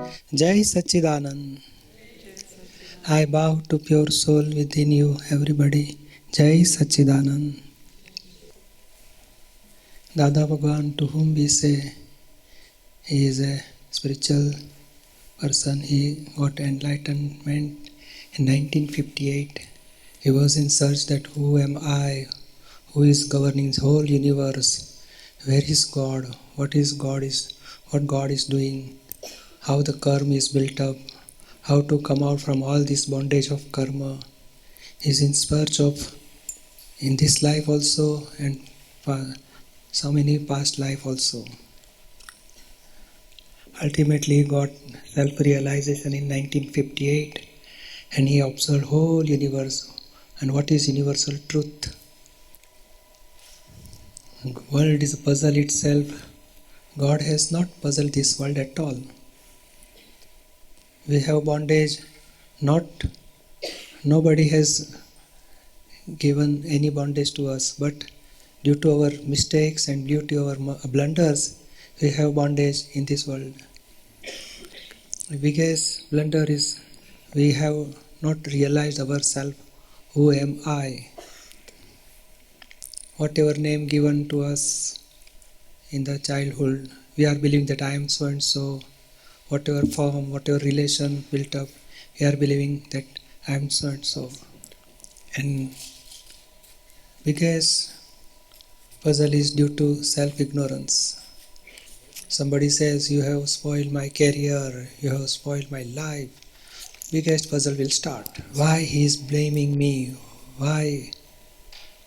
Jai Sachidanand. I bow to pure soul within you, everybody. Jai Sachidanand. Dada Bhagwan, to whom we say he is a spiritual person, he got enlightenment in 1958. He was in search that who am I, who is governing the whole universe, where is God, what God is doing, how the karma is built up, how to come out from all this bondage of karma. He is in search of in this life also and for so many past life also. Ultimately he got self-realization in 1958 and he observed whole universe and what is universal truth. The world is a puzzle itself. God has not puzzled this world at all. We have bondage, nobody has given any bondage to us, but due to our mistakes and due to our blunders, we have bondage in this world. The biggest blunder is we have not realized ourselves. Who am I? Whatever name given to us in the childhood, we are believing that I am so and so. Whatever form, whatever relation built up, we are believing that I am so and so. And biggest puzzle is due to self-ignorance. Somebody says, you have spoiled my career, you have spoiled my life. Biggest puzzle will start. Why he is blaming me? Why?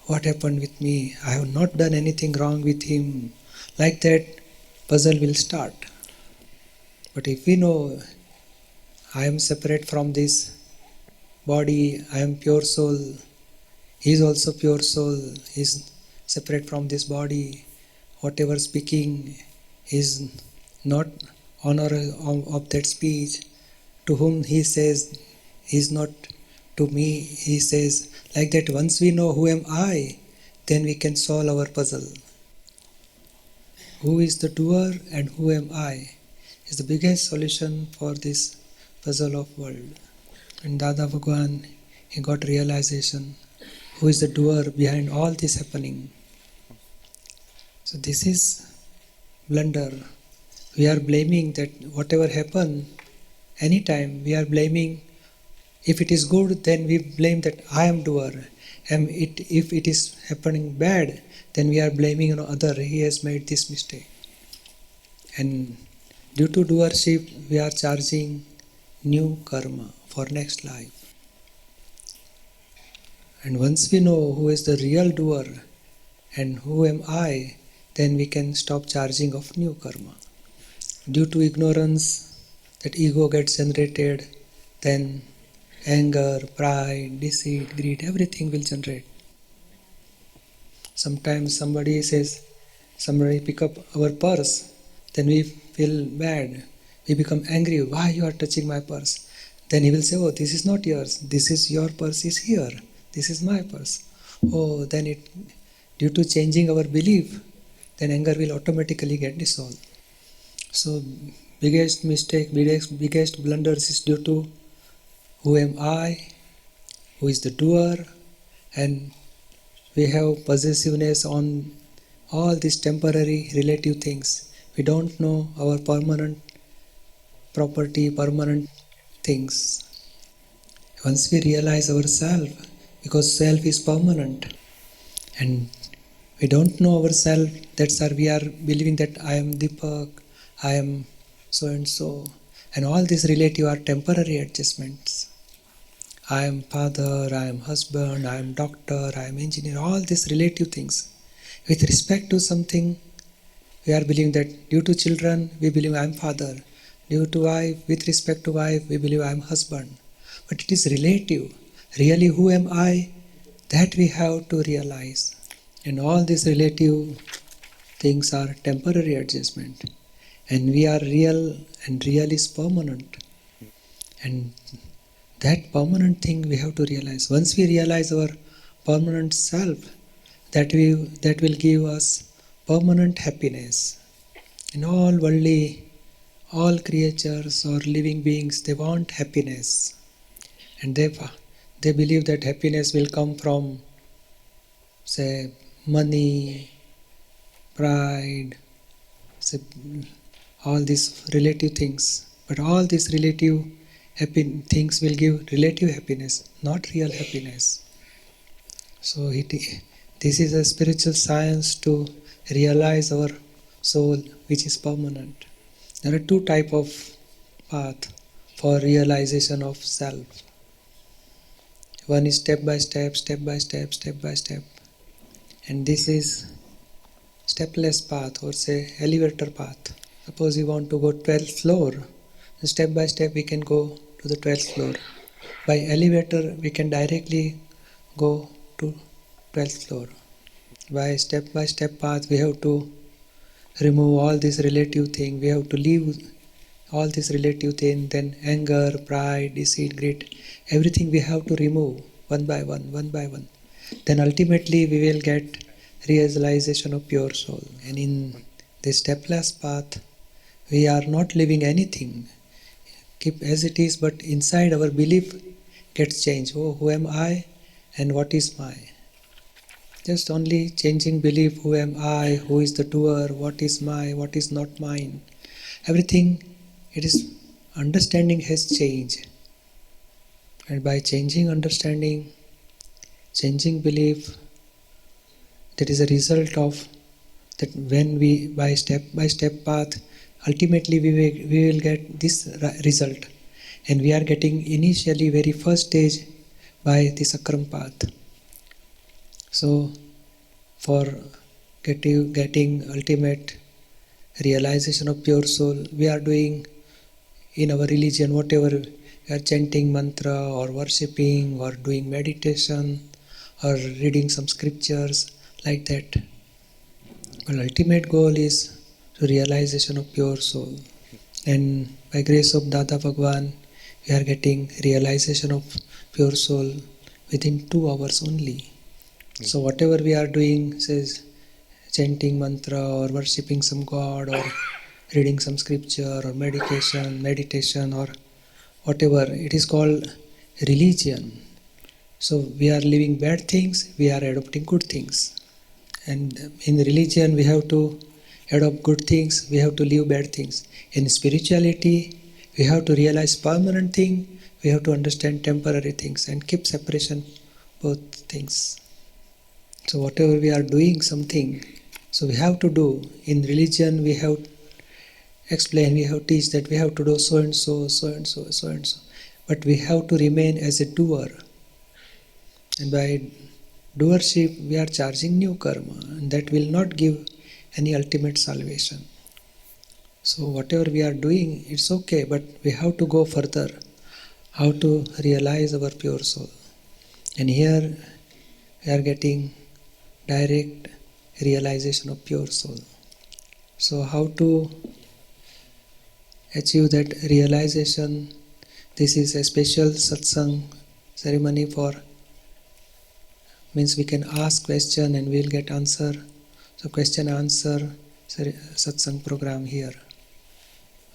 What happened with me? I have not done anything wrong with him. Like that, puzzle will start. But if we know, I am separate from this body, I am pure soul, he is also pure soul, he is separate from this body, whatever speaking is not honor of that speech, to whom he says, he is not to me, he says, like that once we know who am I, then we can solve our puzzle. Who is the doer and who am I is the biggest solution for this puzzle of world. And Dada Bhagwan, he got realization, who is the doer behind all this happening. So this is blunder. We are blaming that whatever happened, anytime we are blaming, if it is good, then we blame that I am doer. And if it is happening bad, then we are blaming other, he has made this mistake. And due to doership, we are charging new karma for next life. And once we know who is the real doer and who am I, then we can stop charging of new karma. Due to ignorance, that ego gets generated, then anger, pride, deceit, greed, everything will generate. Sometimes somebody pick up our purse, then we feel bad. We become angry. Why you are touching my purse? Then he will say, oh, this is not yours. This is your purse is here. This is my purse. Oh, then due to changing our belief, then anger will automatically get dissolved. So biggest mistake, biggest blunders is due to who am I, who is the doer, and we have possessiveness on all these temporary relative things. We don't know our permanent property, permanent things. Once we realize ourselves, because self is permanent, and we don't know ourselves, that's why we are believing that I am Deepak, I am so and so, and all these relative are temporary adjustments. I am father, I am husband, I am doctor, I am engineer, all these relative things. With respect to something, we are believing that due to children, we believe I am father. Due to wife, with respect to wife, we believe I am husband. But it is relative. Really, who am I? That we have to realize. And all these relative things are temporary adjustment. And we are real, and real is permanent. And that permanent thing we have to realize. Once we realize our permanent self, that will give us permanent happiness. In all worldly, all creatures or living beings, they want happiness. And they believe that happiness will come from, say, money, pride, say, all these relative things. But all these relative things will give relative happiness, not real happiness. So this is a spiritual science to realize our soul, which is permanent. There are two types of path for realization of self. One is step by step, step by step, step by step. And this is stepless path, or say elevator path. Suppose you want to go 12th floor, step by step we can go to the 12th floor. By elevator we can directly go to 12th floor. By step path we have to remove all these relative things, we have to leave all these relative things, then anger, pride, deceit, greed, everything we have to remove one by one, one by one. Then ultimately we will get realization of pure soul. And in this stepless path, we are not living anything. Keep as it is, but inside our belief gets changed. Oh, who am I and what is my? Just only changing belief, who am I, who is the doer, what is my, what is not mine. Everything, it is, understanding has changed. And by changing understanding, changing belief, that is a result of that when we, by step path, ultimately we will get this result. And we are getting initially very first stage by the Sakram path. So, for getting ultimate realization of pure soul, we are doing in our religion whatever, we are chanting mantra or worshipping or doing meditation or reading some scriptures like that. But ultimate goal is the realization of pure soul. And by grace of Dada Bhagwan, we are getting realization of pure soul within 2 hours only. So whatever we are doing, says chanting mantra or worshipping some god or reading some scripture or meditation or whatever, it is called religion. So we are living bad things, we are adopting good things. And in religion we have to adopt good things, we have to leave bad things. In spirituality, we have to realize permanent thing, we have to understand temporary things and keep separation both things. So whatever we are doing something, so we have to do. In religion we have explained, we have teach that we have to do so and so, so and so, so and so. But we have to remain as a doer. And by doership we are charging new karma, and that will not give any ultimate salvation. So whatever we are doing, it's okay, but we have to go further. How to realize our pure soul. And here we are getting direct realization of pure soul. So how to achieve that realization? This is a special satsang ceremony for, means we can ask question and we will get answer. So question answer satsang program here.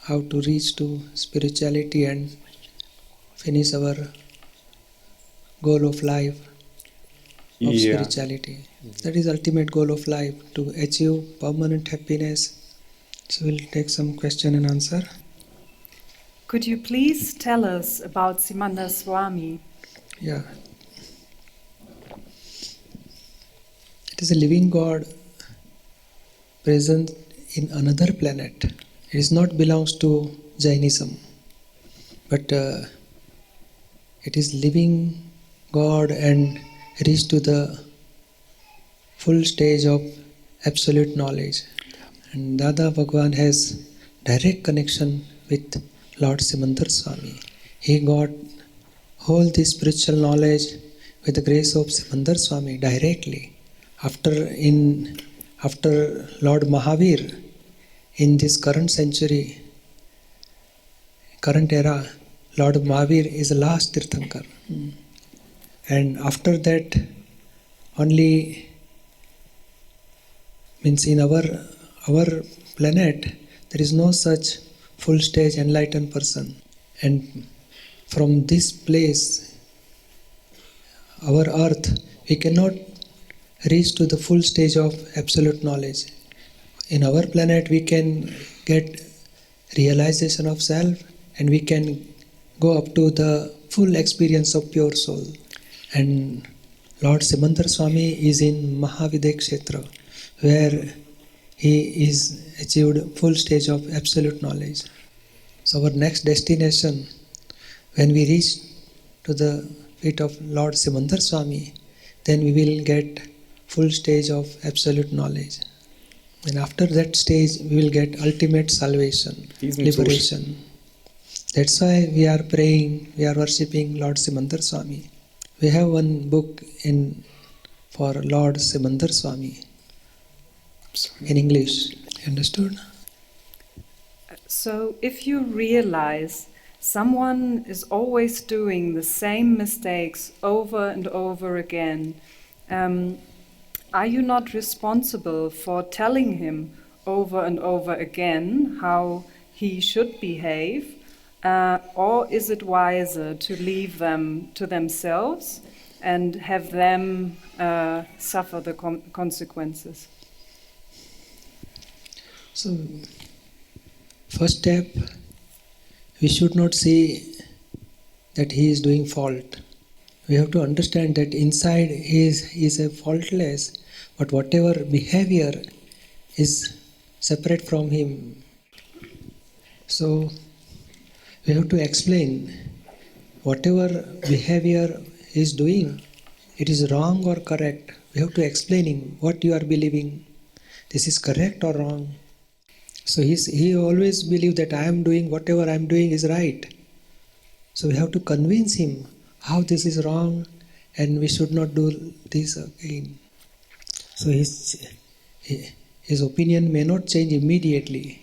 How to reach to spirituality and finish our goal of life of spirituality. That is ultimate goal of life, to achieve permanent happiness. So we'll take some question and answer. Could you please tell us about Simanda Swami? Yeah. It is a living God present in another planet. It is not belongs to Jainism, but it is living God and reached to the full stage of absolute knowledge. And Dada Bhagwan has direct connection with Lord Simandar Swami. He got whole this spiritual knowledge with the grace of Simandar Swami directly. After Lord Mahavir, in this current century, current era, Lord Mahavir is the last Tirthankar. And after that, only, means in our planet, there is no such full stage enlightened person. And from this place, our earth, we cannot reach to the full stage of absolute knowledge. In our planet, we can get realization of self and we can go up to the full experience of pure soul. And Lord Simandhar Swami is in Mahavidya Kshetra, where he is achieved full stage of absolute knowledge. So our next destination, when we reach to the feet of Lord Simandhar Swami, then we will get full stage of absolute knowledge. And after that stage, we will get ultimate salvation, liberation. That's why we are praying, we are worshipping Lord Simandhar Swami. We have one book for Lord Simandhar Swami in English. Understood? So, if you realize someone is always doing the same mistakes over and over again, are you not responsible for telling him over and over again how he should behave? Or is it wiser to leave them to themselves and have them suffer the consequences? So, first step, we should not see that he is doing fault. We have to understand that inside he is a faultless, but whatever behavior is separate from him. So we have to explain whatever behavior he is doing, it is wrong or correct. We have to explain him what you are believing. This is correct or wrong. So he always believes that I am doing whatever I am doing is right. So we have to convince him how this is wrong and we should not do this again. So his opinion may not change immediately.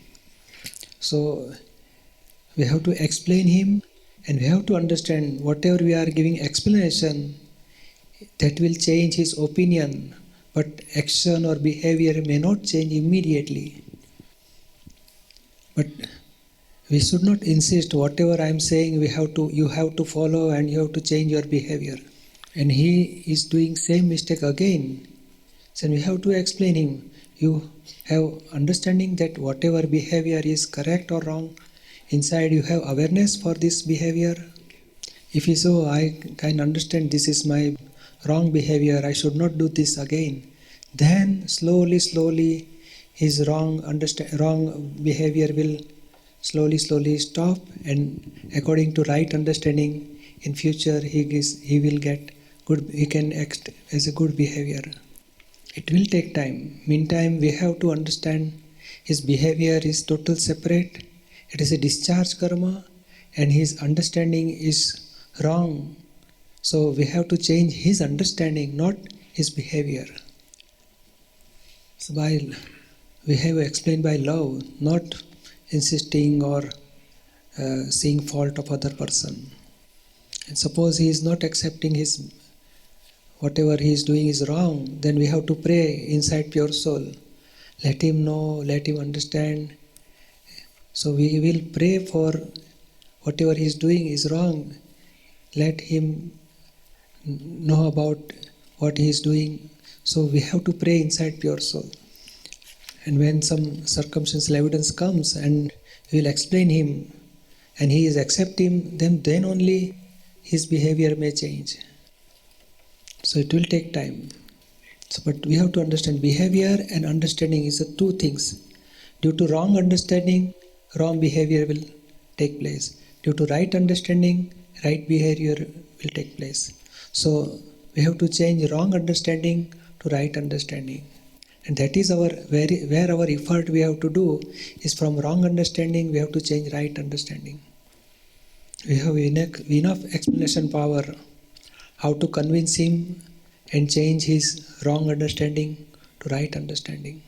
So we have to explain him and we have to understand whatever we are giving explanation, that will change his opinion, but action or behavior may not change immediately. But we should not insist whatever I am saying you have to follow and you have to change your behavior. And he is doing same mistake again. So we have to explain him. You have understanding that whatever behavior is correct or wrong, inside you have awareness for this behavior. If you say, I can understand this is my wrong behavior, I should not do this again, then slowly his wrong behavior will slowly stop, and according to right understanding, in future he will get good. He can act as a good behavior. It will take time. Meantime, we have to understand his behavior is total separate. It is a discharge karma, and his understanding is wrong. So we have to change his understanding, not his behavior. So we have explained by love, not insisting or seeing fault of other person. And suppose he is not accepting whatever he is doing is wrong, then we have to pray inside pure soul. Let him know, let him understand. So we will pray for whatever he is doing is wrong. Let him know about what he is doing. So we have to pray inside pure soul. And when some circumstantial evidence comes and we will explain him and he is accepting, then only his behavior may change. So it will take time. So, but we have to understand behavior and understanding is the two things. Due to wrong understanding, wrong behavior will take place. Due to right understanding, right behavior will take place. So we have to change wrong understanding to right understanding. And that is where our effort we have to do is from wrong understanding we have to change right understanding. We have enough explanation power how to convince him and change his wrong understanding to right understanding.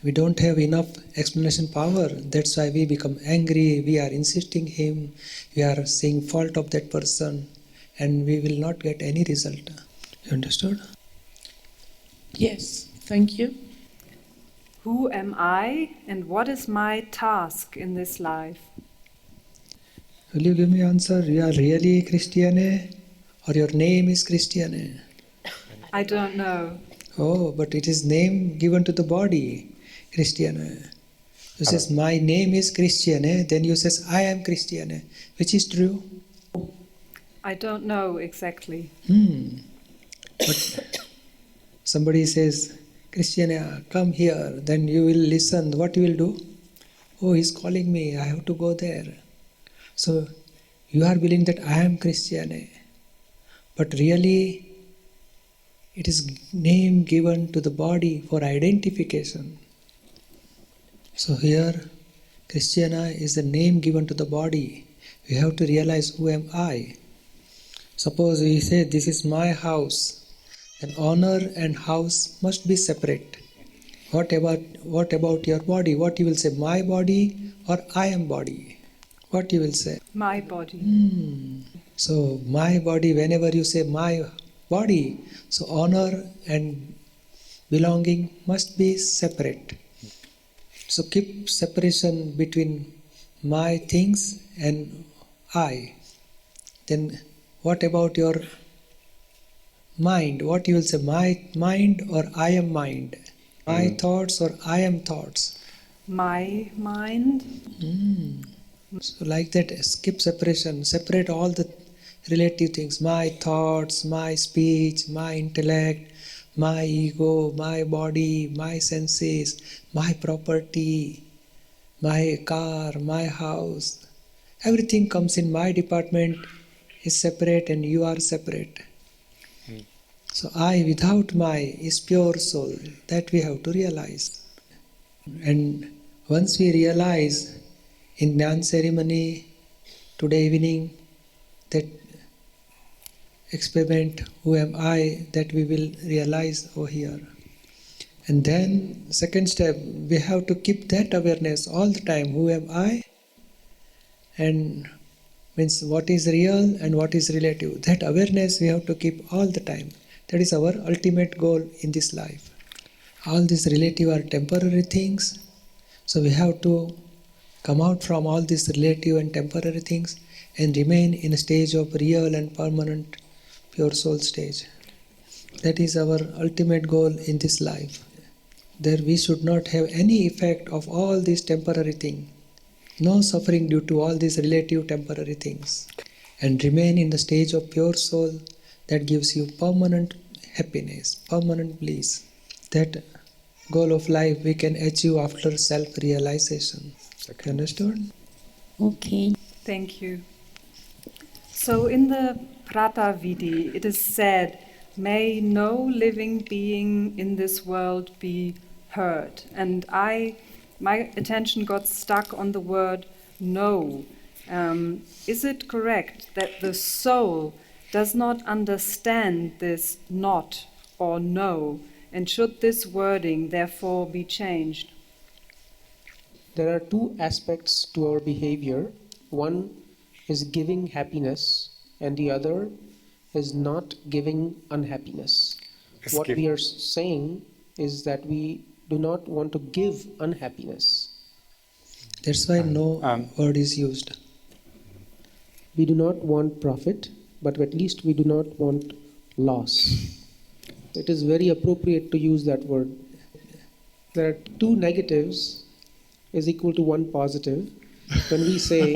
We don't have enough explanation power, that's why we become angry, we are insisting him, we are seeing fault of that person, and we will not get any result. You understood? Yes, thank you. Who am I and what is my task in this life? Will you give me answer? You are really Christian or your name is Christian? I don't know. Oh, but it is name given to the body, Christian. You says my name is Christian, then you says I am Christian. Which is true? I don't know exactly. But somebody says, Christian, come here, then you will listen. What you will do? Oh, he's calling me, I have to go there. So you are believing that I am Christian. But really, it is name given to the body for identification. So here, Christiana is the name given to the body. We have to realize who am I. Suppose we say this is my house, then honor and house must be separate. What about your body? What you will say, my body or I am body? What you will say? My body. So my body, whenever you say my body, so honor and belonging must be separate. So keep separation between my things and I. Then what about your mind? What you will say, my mind or I am mind? My thoughts or I am thoughts? My mind. So like that, skip separation, separate all the relative things, my thoughts, my speech, my intellect, my ego, my body, my senses, my property, my car, my house. Everything comes in my department is separate and you are separate. So I without my is pure soul. That we have to realize. And once we realize in Gnani ceremony today evening that experiment who am I, that we will realize over here. And then second step, we have to keep that awareness all the time. Who am I? And means what is real and what is relative. That awareness we have to keep all the time. That is our ultimate goal in this life. All these relative are temporary things. So we have to come out from all these relative and temporary things and remain in a stage of real and permanent pure soul stage. That is our ultimate goal in this life. There we should not have any effect of all these temporary things. No suffering due to all these relative temporary things. And remain in the stage of pure soul that gives you permanent happiness, permanent bliss. That goal of life we can achieve after self-realization. Okay. Understood? Okay. Thank you. So in the Prata Vidhi, it is said, may no living being in this world be hurt. And my attention got stuck on the word no. Is it correct that the soul does not understand this not or no? And should this wording therefore be changed? There are two aspects to our behavior. One is giving happiness and the other is not giving unhappiness. What we are saying is that we do not want to give unhappiness. That's why no word is used. We do not want profit, but at least we do not want loss. It is very appropriate to use that word. There are two negatives is equal to one positive. When we say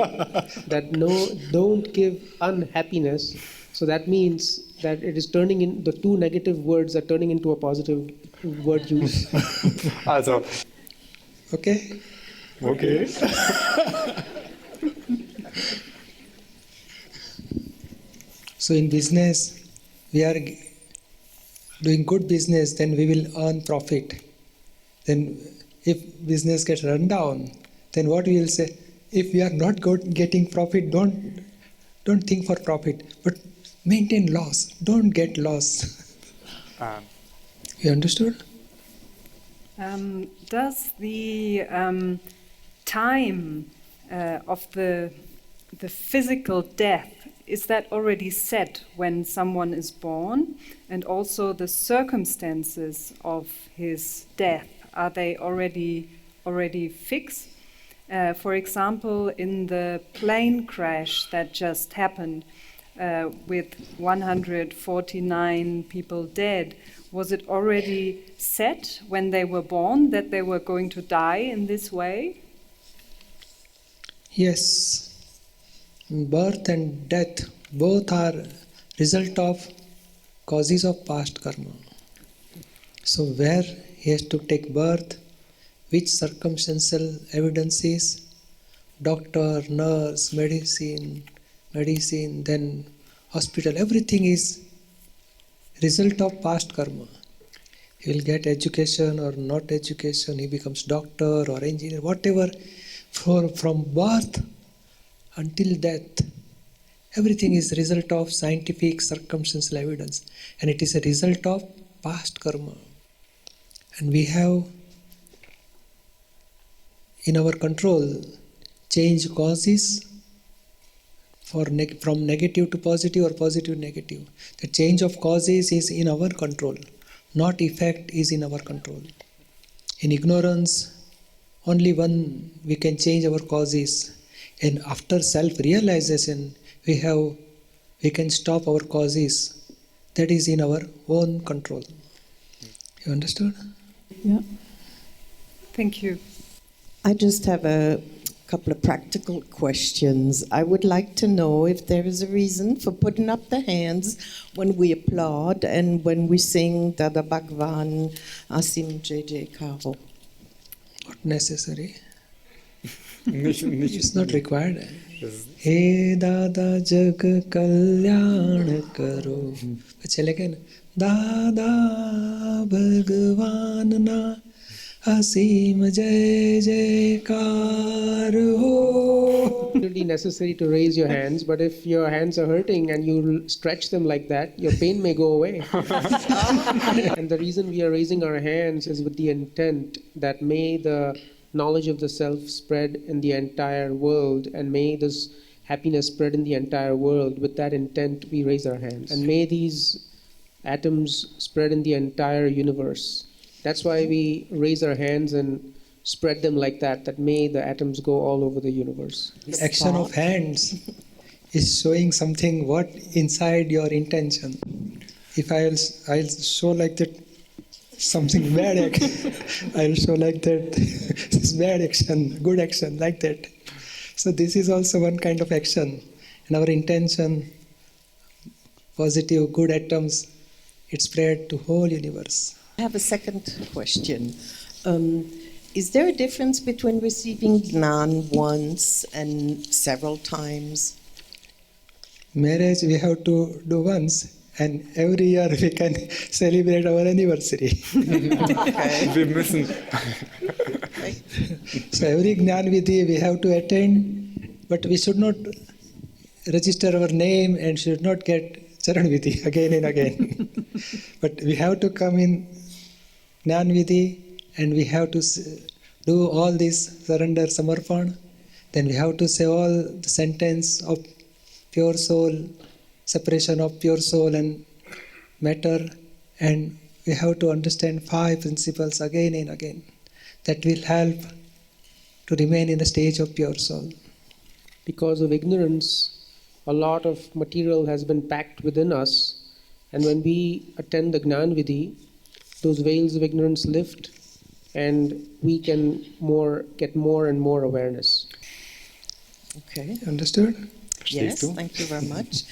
that no, don't give unhappiness, so that means that it is turning in, the two negative words are turning into a positive word use. Also. Okay? Okay. So in business, we are doing good business, then we will earn profit. Then if business gets run down, then what we will say? If we are not getting profit, don't think for profit, but maintain loss. Don't get loss. You understood? Does the time of the physical death, is that already set when someone is born? And also the circumstances of his death, are they already fixed? For example, in the plane crash that just happened with 149 people dead, was it already set when they were born that they were going to die in this way? Yes, birth and death both are result of causes of past karma. So where he has to take birth, which circumstantial evidences, doctor, nurse, medicine, then hospital, everything is result of past karma. He will get education or not education, he becomes doctor or engineer, whatever, from birth until death. Everything is result of scientific circumstantial evidence, and it is a result of past karma. And we have in our control change causes from negative to positive or positive to negative. The change of causes is in our control, not effect is in our control. In ignorance, only one we can change our causes, and after self-realization, we can stop our causes. That is in our own control. You understood? Yeah. Thank you. I just have a couple of practical questions. I would like to know if there is a reason for putting up the hands when we applaud and when we sing Dada Bhagwan, Asim JJ Karo. Not necessary. Nicht, It's not required. das- He Dada Jag Kalyan Karo. Achha leke na? Dada Bhagwan na Asim Jai Jaikar ho. It's really necessary to raise your hands, but if your hands are hurting and you stretch them like that, your pain may go away. And the reason we are raising our hands is with the intent that may the knowledge of the self spread in the entire world, and may this happiness spread in the entire world. With that intent, we raise our hands. And may these atoms spread in the entire universe. That's why we raise our hands and spread them like that, that may the atoms go all over the universe. The action of hands is showing something what inside your intention. If I'll show like that something bad action, I'll show like that this bad action, good action, like that. So this is also one kind of action. And our intention, positive, good atoms, it spread to whole universe. I have a second question. Is there a difference between receiving Gnan once and several times? Marriage we have to do once, and every year we can celebrate our anniversary. Wir müssen. So every Gnan Vidhi we have to attend, but we should not register our name and should not get Charan Vidhi again and again. But we have to come in Gnan Vidhi and we have to do all this surrender samarpan. Then we have to say all the sentence of pure soul, separation of pure soul and matter, and we have to understand 5 principles again and again. That will help to remain in the stage of pure soul. Because of ignorance, a lot of material has been packed within us, and when we attend the Gnan Vidhi, those veils of ignorance lift, and we can get more and more awareness. Okay. Understood? Yes, du? thank you very much.